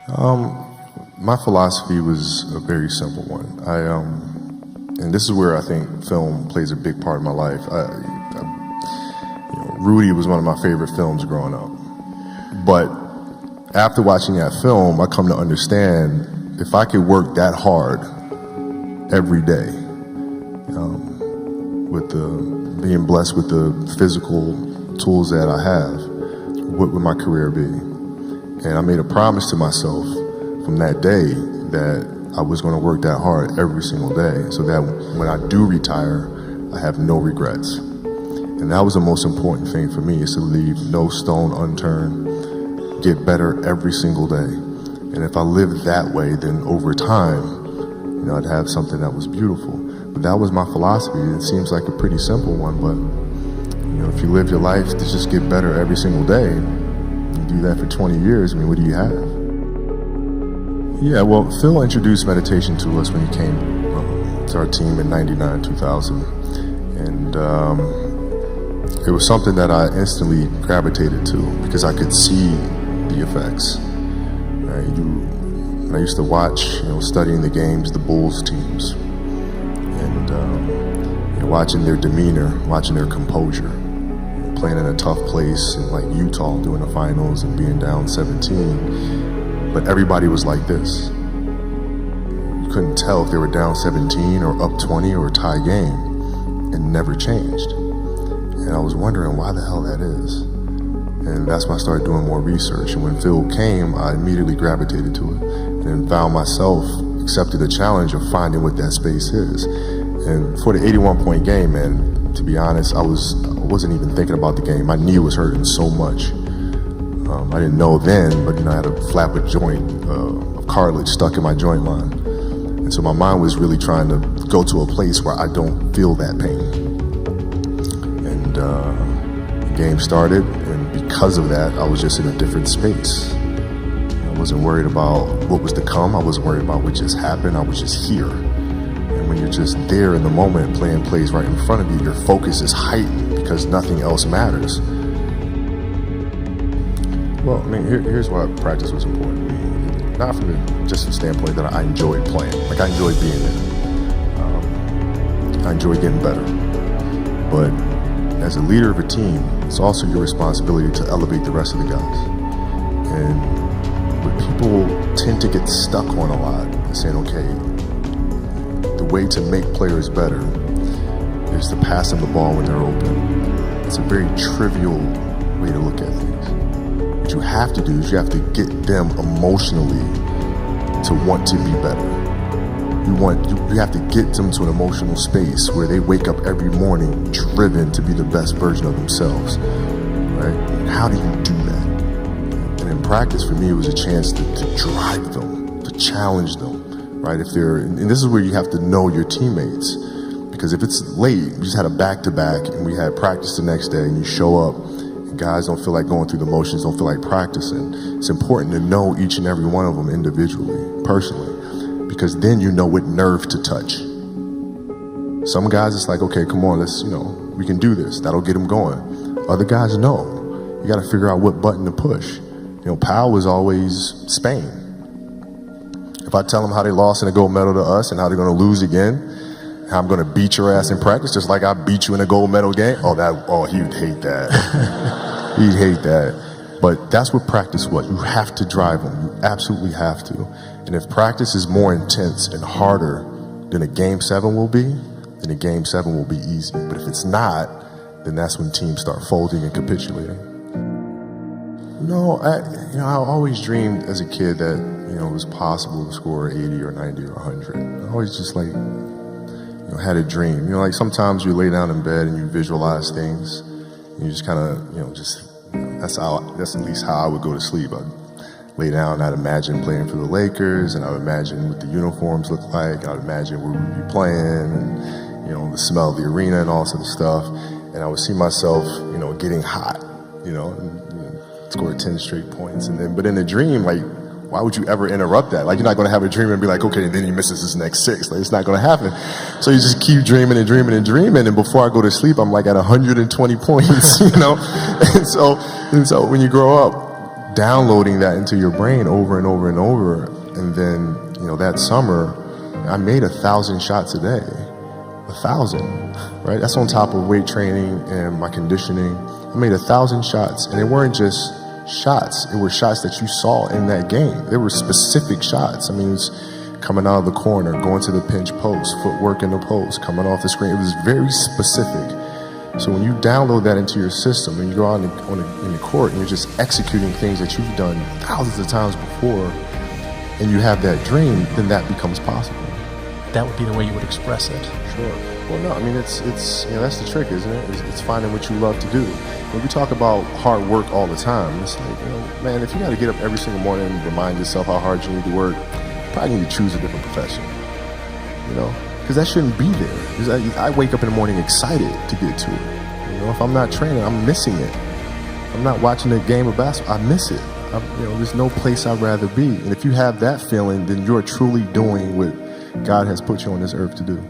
My philosophy was a very simple one. And this is where I think film plays a big part of my life. Rudy was one of my favorite films growing up. But after watching that film, I come to understand if I could work that hard every day, with being blessed with the physical tools that I have, what would my career be? And I made a promise to myself from that day that I was going to work that hard every single day so that when I do retire, I have no regrets. And that was the most important thing for me, is to leave no stone unturned, get better every single day. And if I lived that way, then over time, I'd have something that was beautiful. But that was my philosophy. It seems like a pretty simple one, but if you live your life to just get better every single day, you do that for 20 years, what do you have? Yeah, well, Phil introduced meditation to us when he came to our team in 99, 2000. And it was something that I instantly gravitated to because I could see the effects. I used to watch, studying the games, the Bulls teams, and watching their demeanor, watching their composure, playing in a tough place in like Utah, doing the finals and being down 17. But everybody was like this. You couldn't tell if they were down 17 or up 20 or a tie game. It never changed. And I was wondering why the hell that is. And that's when I started doing more research. And when Phil came, I immediately gravitated to it and found myself accepting the challenge of finding what that space is. And for the 81-point game, man, to be honest, I wasn't even thinking about the game. My knee was hurting so much. I didn't know then, but I had a flatwood joint of cartilage stuck in my joint line. And so my mind was really trying to go to a place where I don't feel that pain. And the game started, and because of that, I was just in a different space. I wasn't worried about what was to come. I wasn't worried about what just happened. I was just here. And when you're just there in the moment, playing plays right in front of you, your focus is heightened because nothing else matters. Well, here's why practice was important to me. Not from just the standpoint that I enjoyed playing. Like, I enjoyed being there. I enjoyed getting better. But as a leader of a team, it's also your responsibility to elevate the rest of the guys. And what people tend to get stuck on a lot is saying, okay, the way to make players better is to pass them the ball when they're open. It's a very trivial way to look at things. What you have to do is you have to get them emotionally to want to be better. You have to get them to an emotional space where they wake up every morning driven to be the best version of themselves, right? And how do you do that? And in practice, for me, it was a chance to drive them, to challenge them, right? And this is where you have to know your teammates, because if it's late, you just had a back-to-back and we had practice the next day and you show up, guys don't feel like going through the motions, don't feel like practicing. It's important to know each and every one of them individually, personally, because then you know what nerve to touch. Some guys, it's like, okay, come on, let's, we can do this. That'll get them going. Other guys, no. You got to figure out what button to push. Powell was always Spain. If I tell them how they lost in a gold medal to us and how they're going to lose again, how I'm going to beat your ass in practice, just like I beat you in a gold medal game. He'd hate that. He'd hate that. But that's what practice was. You have to drive them. You absolutely have to. And if practice is more intense and harder than a game 7 will be, then a game 7 will be easy. But if it's not, then that's when teams start folding and capitulating. I always dreamed as a kid that, it was possible to score 80 or 90 or 100. I always just had a dream. Like sometimes you lay down in bed and you visualize things and you just kind of, that's at least how I would go to sleep. I'd lay down, I'd imagine playing for the Lakers, and I would imagine what the uniforms look like. I would imagine where we'd be playing and, the smell of the arena and all sort of stuff. And I would see myself, getting hot, and score 10 straight points. But in the dream, why would you ever interrupt that? You're not going to have a dream and be like, okay, and then he misses his next 6. It's not going to happen. So you just keep dreaming and dreaming and dreaming. And before I go to sleep, I'm at 120 points, And so when you grow up, downloading that into your brain over and over and over. And then, that summer, I made 1,000 shots a day. 1,000, right? That's on top of weight training and my conditioning. I made 1,000 shots, and they weren't just shots. It were shots that you saw in that game. They were specific shots. I mean, it was coming out of the corner, going to the pinch post, footwork in the post, coming off the screen. It was very specific. So when you download that into your system and you go out in the court and you're just executing things that you've done thousands of times before, and you have that dream, then that becomes possible. That would be the way you would express it. Sure. Well, no, I mean, it's that's the trick, isn't it? It's finding what you love to do. When we talk about hard work all the time, it's like, man, if you got to get up every single morning and remind yourself how hard you need to work, you probably need to choose a different profession, because that shouldn't be there. Because I wake up in the morning excited to get to it. If I'm not training, I'm missing it. If I'm not watching a game of basketball, I miss it. There's no place I'd rather be. And if you have that feeling, then you're truly doing what God has put you on this earth to do.